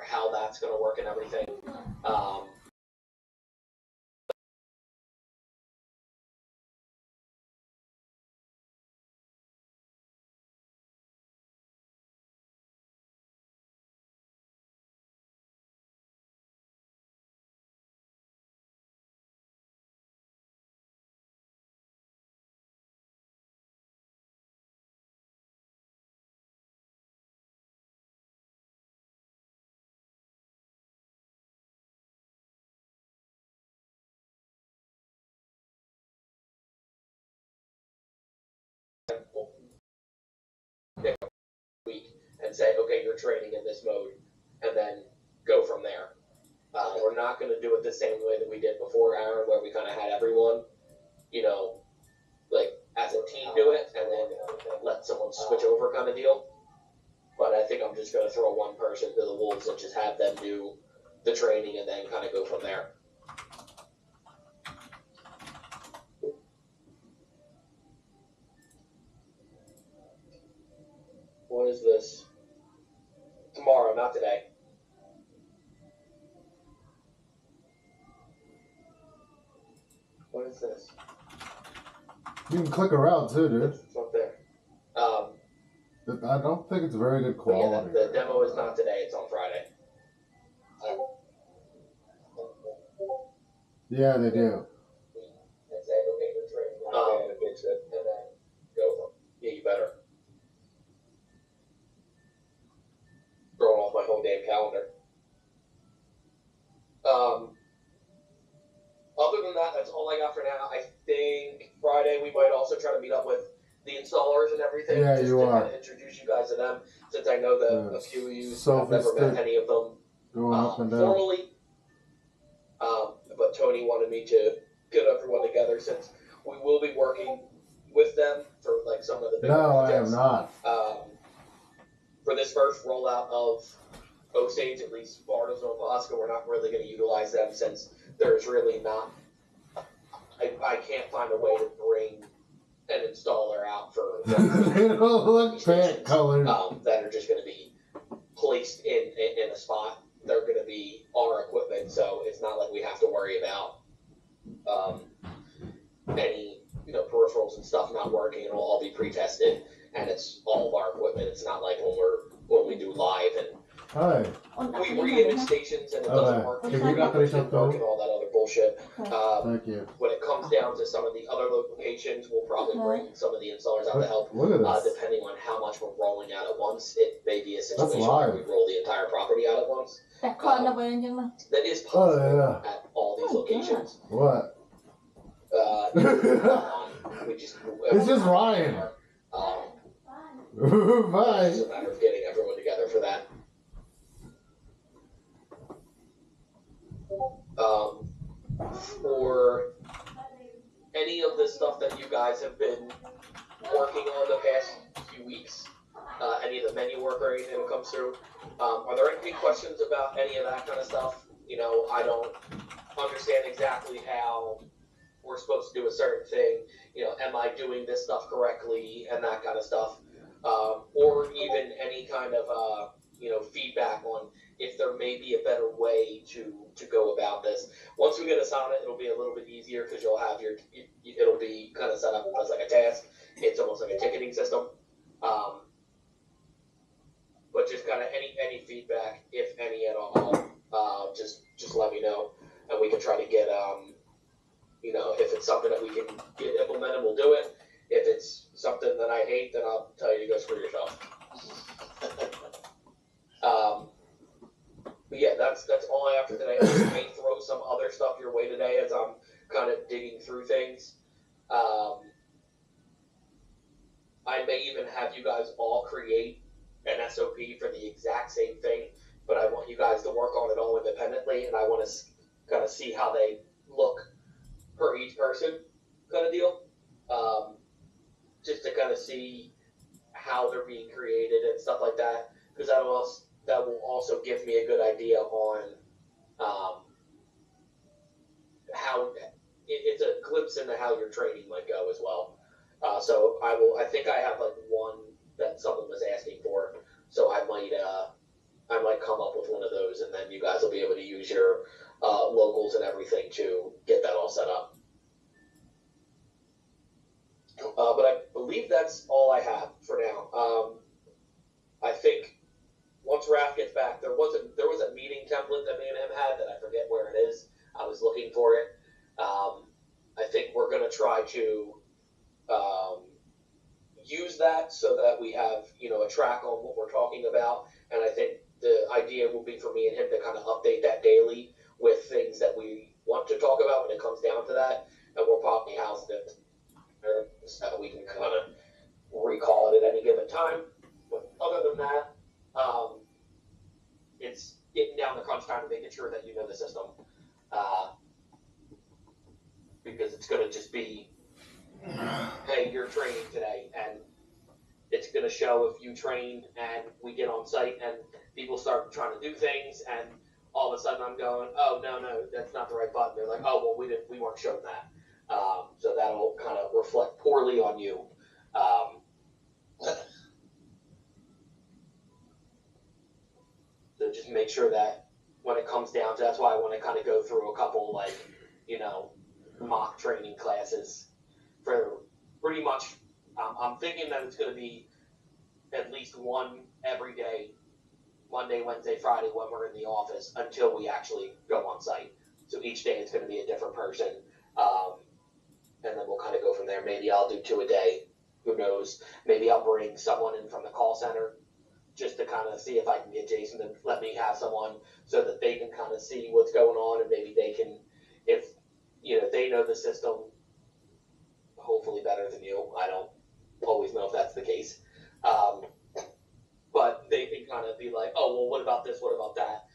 how that's going to work and everything. Pick a week and say, okay, you're training in this mode, and then go from there. We're not going to do it the same way that we did before, Aaron, where we kind of had everyone, like as a team do it, and then let someone switch over kind of deal. But I think I'm just going to throw one person to the wolves and just have them do the training and then kind of go from there. What is this? Tomorrow, not today. What is this? You can click around too, dude. It's up there. I don't think it's very good quality. Yeah, the demo is not today. It's on Friday. Yeah, they do. Fix it and then go. Yeah, you better. Throwing off my whole damn calendar. Other than that, that's all I got for now. I think Friday we might also try to meet up with the installers and everything. Yeah, just you to are. kind of introduce you guys to them, since I know that a few of you have never met any of them going up and down. formally. But Tony wanted me to get everyone together since we will be working with them for like some of the big projects. I am not. For this first rollout of Osage, at least Bartlesville, Alaska, we're not really going to utilize them since there's really not. I can't find a way to bring an installer out for They don't look bad colored. that are just going to be placed in a spot. They're going to be our equipment, so it's not like we have to worry about any peripherals and stuff not working. It'll all be pre-tested, and it's all of our equipment. It's not like when we do live and Hi. we reimage stations and it doesn't work. Can you got this up and all that other bullshit. Thank you. When it comes down to some of the other locations, we'll probably bring some of the installers out to help. Look at this. Depending on how much we're rolling out at once, it may be a situation where we roll the entire property out at once. That is possible at all these locations. What? It's just Ryan. Bye. It's a matter of getting everyone together for that. For any of the stuff that you guys have been working on the past few weeks, any of the menu work or anything that comes through, are there any questions about any of that kind of stuff? I don't understand exactly how we're supposed to do a certain thing. Am I doing this stuff correctly and that kind of stuff? Or even any kind of feedback on if there may be a better way to go about this. Once we get us on it, it'll be a little bit easier because you'll have it'll be kind of set up as like a task. It's almost like a ticketing system. But just kind of any feedback, if any at all, just let me know, and we can try to get if it's something that we can get implemented, we'll do it. If it's something that I hate, then I'll tell you to go screw yourself. But yeah, that's all I have for today. I may throw some other stuff your way today as I'm kind of digging through things. I may even have you guys all create an SOP for the exact same thing, but I want you guys to work on it all independently, and I want to kind of see how they look per each person kind of deal. Just to kind of see how they're being created and stuff like that, because that will also give me a good idea on how it's a glimpse into how your training might go as well. So I think I have like one that someone was asking for, so I might come up with one of those to use that so that we have, a track on what we're talking about. And I think the idea will be for me and him to kind of update that daily with things that we want to talk about when it comes down to that. And we'll probably house it so that we can kind of recall it at any given time. But other than that, it's getting down the crunch time and making sure that you know the system. Because it's going to just be, hey, you're training today, and it's going to show if you train and we get on site and people start trying to do things, and all of a sudden I'm going, oh, no, that's not the right button. They're like, oh, well, we weren't shown that. So that'll kind of reflect poorly on you. So just make sure that when it comes down to, that's why I want to kind of go through a couple, mock training classes for pretty much, I'm thinking that it's going to be at least one every day, Monday, Wednesday, Friday, when we're in the office until we actually go on site. So each day it's going to be a different person. And then we'll kind of go from there. Maybe I'll do 2 a day. Who knows? Maybe I'll bring someone in from the call center just to kind of see if I can get Jason to let me have someone so that they can kind of see what's going on, and maybe they can, if they know the system hopefully better than you. I don't always know if that's the case. But they can kind of be like, oh, well, what about this? What about that?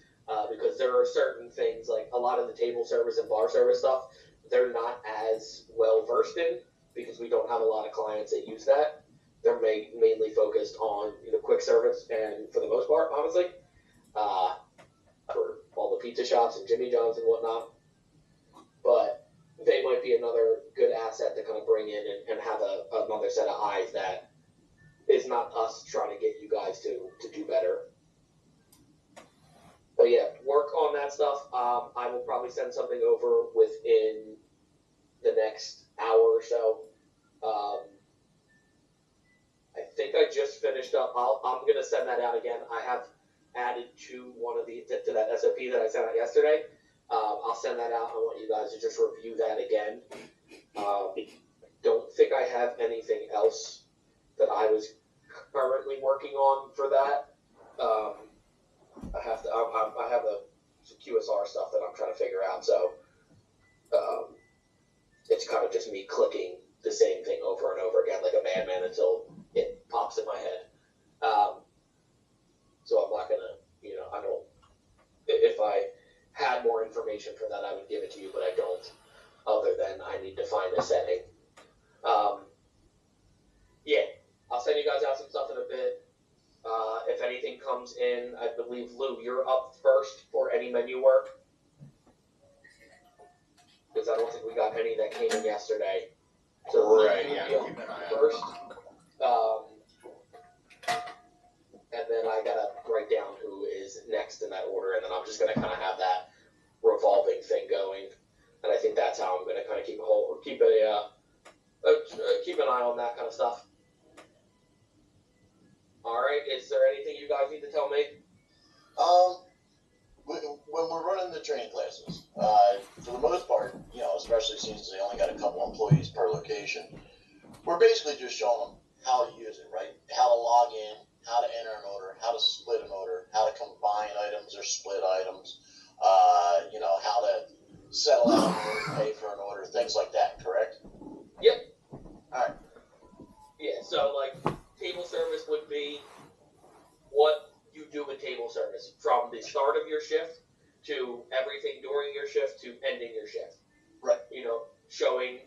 Because there are certain things, like a lot of the table service and bar service stuff, they're not as well versed in because we don't have a lot of clients that use that. They're mainly focused on quick service, and for the most part, honestly, for all the pizza shops and Jimmy John's and whatnot. But they might be another good asset to kind of bring in and have another set of eyes that is not us trying to get you guys to do better. But yeah, work on that stuff. I will probably send something over within the next hour or so. I think I just finished up. I'm going to send that out again. I have added to that SOP that I sent out yesterday. I'll send that out. I want you guys to just review that again. Don't think I have anything else that I was currently working on for that. I have some QSR stuff that I'm trying to figure out. So it's kind of just me clicking the same thing over and over again like a madman until it pops in my head. So I'm not gonna, I don't. If I had more information for that, I would give it to you, but I don't. Other than I need to find a setting. Yeah, I'll send you guys out some stuff in a bit. If anything comes in, I believe, Lou, you're up first for any menu work. Because I don't think we got any that came in yesterday. So right, yeah, keep an eye first. And then I gotta write down who is next in that order, and then I'm just gonna kind of have that revolving thing going. And I think that's how I'm gonna kind of keep an eye on that kind of stuff. All right. Is there anything you guys need to tell me? When we're running the training classes, for the most part, especially since they only got a couple employees per location, we're basically just showing them how to use it, right? How to log in, how to enter an order, how to split an order, how to combine items or split items, how to settle out an order, pay for an order, things like that, correct? Yep. All right. Yeah, so table service would be what you do with table service from the start of your shift to everything during your shift to ending your shift. Right. Showing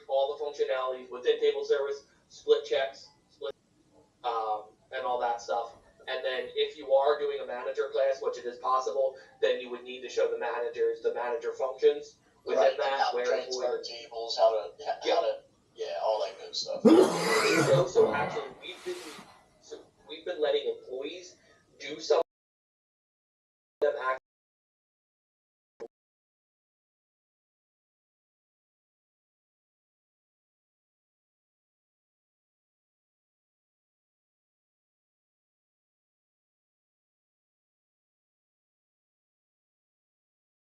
all the functionalities within table service, split checks, and all that stuff. And then if you are doing a manager class, which it is possible, then you would need to show the manager functions within right. that. How to transfer tables, how to, all that good stuff. So actually, we've been letting employees do some of them actually.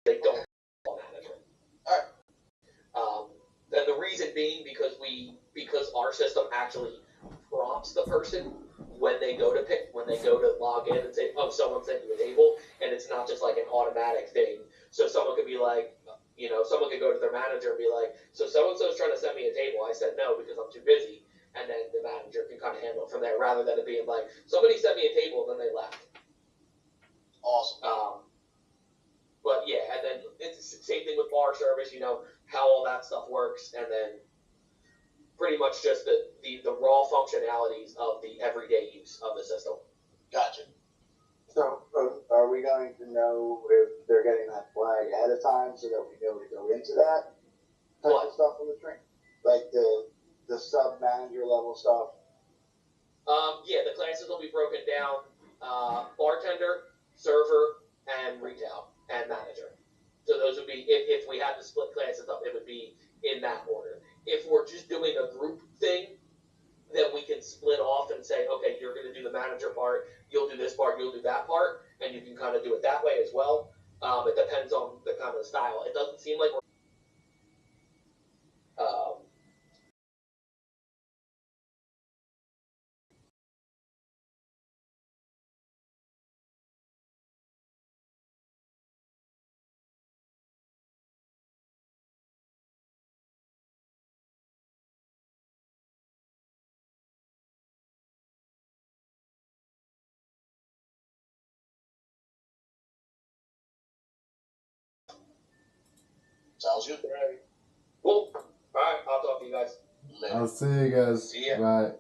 They don't call manager. All right. And the reason being because our system actually prompts the person when they go to log in and say, oh, someone sent you a table, and it's not just like an automatic thing. So someone could be like, someone could go to their manager and be like, so and so is trying to send me a table. I said no because I'm too busy, and then the manager can kind of handle it from there rather than it being like somebody sent me a table and then they left. Awesome. But yeah, and then it's the same thing with bar service, how all that stuff works, and then pretty much just the raw functionalities of the everyday use of the system. Gotcha. So, are we going to know if they're getting that flag ahead of time so that we know to go into that type What? of stuff on the train? Like the sub manager level stuff? Yeah, the classes will be broken down, bartender, server, and retail, and manager. So those would be, if we had to split classes up, it would be in that order. If we're just doing a group thing, then we can split off and say, okay, you're going to do the manager part, you'll do this part, you'll do that part, and you can kind of do it that way as well. It depends on the kind of style. It doesn't seem like we're Sounds good. cool. All right, I'll talk to you guys. Later. I'll see you guys. See ya. Bye.